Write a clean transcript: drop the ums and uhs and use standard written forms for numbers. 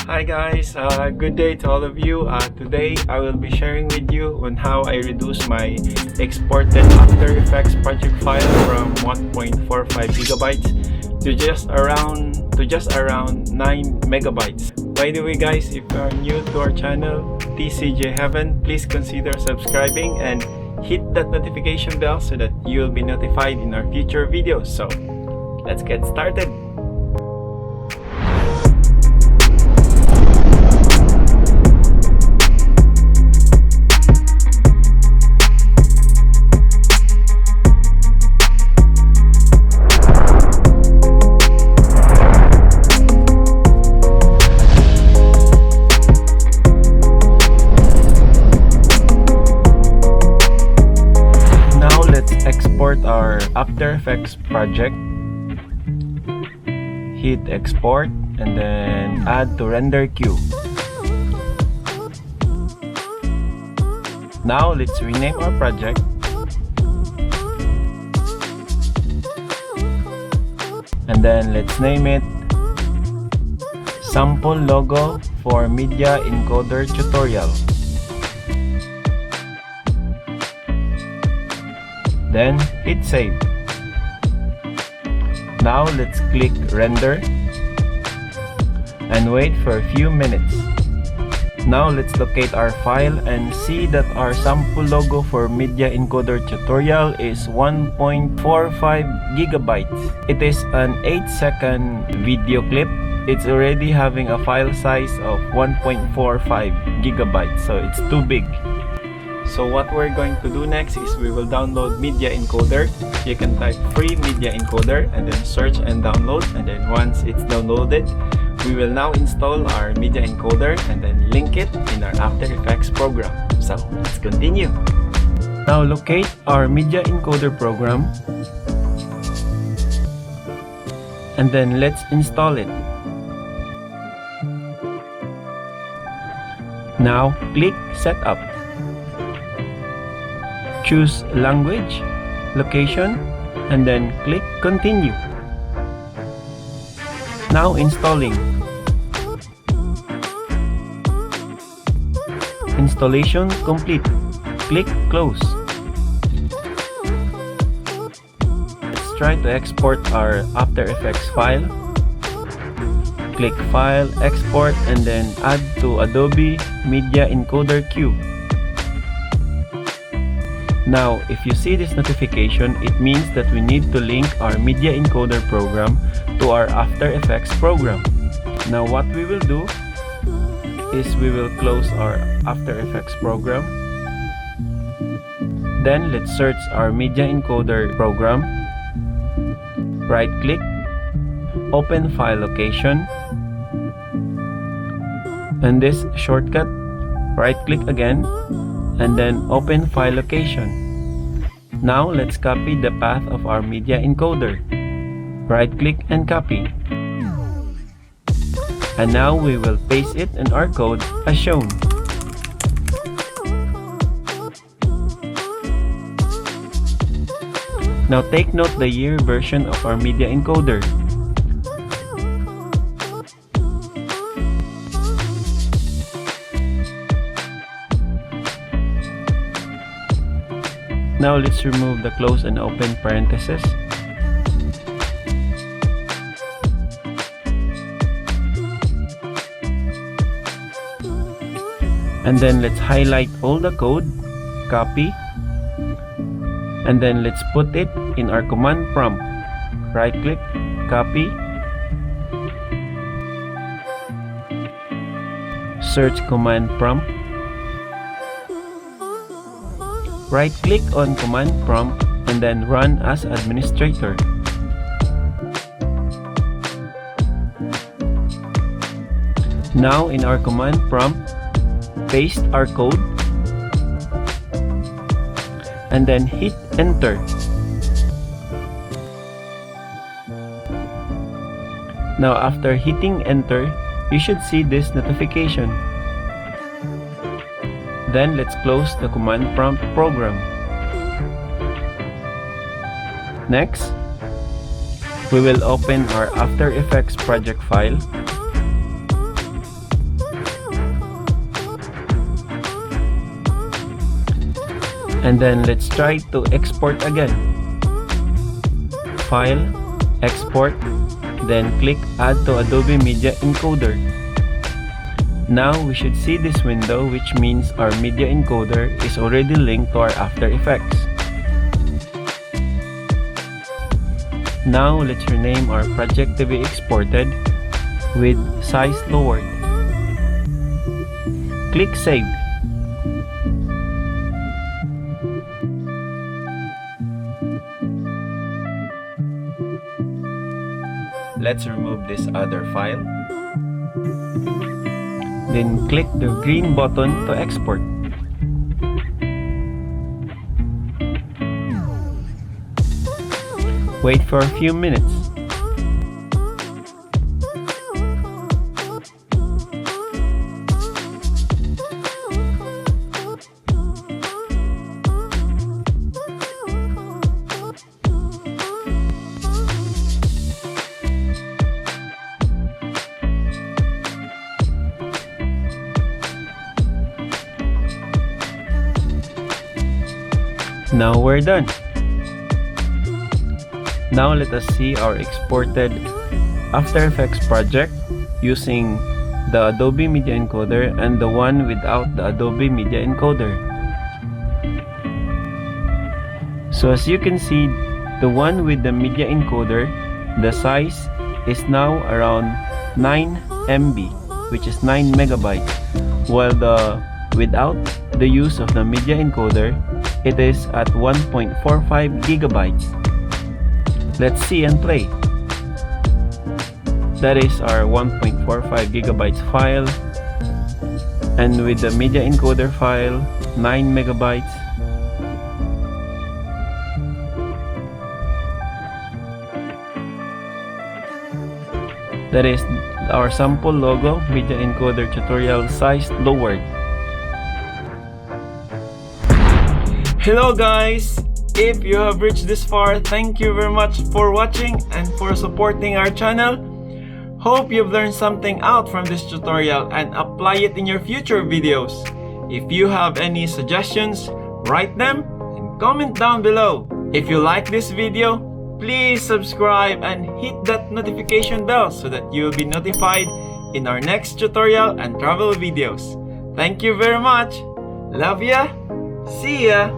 Hi guys, good day to all of you. Today I will be sharing with you on how I reduce my exported After Effects project file from 1.45 gigabytes to just around 9 megabytes. By the way guys, if you are new to our channel, TCJ Heaven, please consider subscribing and hit that notification bell so that you will be notified in our future videos. So let's get started. Export our After Effects project, hit export and then add to render queue. Now let's rename our project and then let's name it Sample Logo for Media Encoder Tutorial. Then hit save. Now let's click render and wait for a few minutes. Now let's locate our file and see that our sample logo for Media Encoder Tutorial is 1.45 gigabytes. It is an 8-second video clip. It's already having a file size of 1.45 gigabytes, so it's too big. So what we're going to do next is we will download Media Encoder. You can type free Media Encoder and then search and download, and then once it's downloaded, we will now install our Media Encoder and then link it in our After Effects program. So let's continue. Now locate our Media Encoder program and then let's install it. Now click Setup. Choose language, location, and then click continue. Now installing. Installation complete. Click close. Let's try to export our After Effects file. Click File, Export, and then add to Adobe Media Encoder queue. Now, if you see this notification, it means that we need to link our Media Encoder program to our After Effects program. Now, what we will do is we will close our After Effects program. Then, let's search our Media Encoder program. Right-click, open file location, and this shortcut, right-click again, and then open file location. Now let's copy the path of our Media Encoder. Right click and copy. And now we will paste it in our code as shown. Now take note the year version of our Media Encoder. Now let's remove the close and open parentheses. And then let's highlight all the code, copy, and then let's put it in our command prompt. Right click, copy, search command prompt. Right-click on command prompt and then run as administrator. Now in our command prompt, paste our code and then hit enter. Now after hitting enter, you should see this notification. Then let's close the command prompt program. Next, we will open our After Effects project file. And then let's try to export again. File, Export, then click Add to Adobe Media Encoder. Now we should see this window, which means our Media Encoder is already linked to our After Effects. Now let's rename our project to be exported with size lowered. Click Save. Let's remove this other file. Then click the green button to export. Wait for a few minutes. Now we're done. Now let us see our exported After Effects project using the Adobe Media Encoder and the one without the Adobe Media Encoder. So as you can see, the one with the Media Encoder, the size is now around 9 MB, which is 9 megabytes, while the without the use of the Media Encoder, it is at 1.45 gigabytes. Let's see and play. That is our 1.45 gigabytes file, and with the Media Encoder file, 9 megabytes. That is our sample logo Media Encoder tutorial size lowered. Hello guys! If you have reached this far, thank you very much for watching and for supporting our channel. Hope you've learned something out from this tutorial and apply it in your future videos. If you have any suggestions, write them and comment down below. If you like this video, please subscribe and hit that notification bell so that you'll be notified in our next tutorial and travel videos. Thank you very much. Love ya. See ya.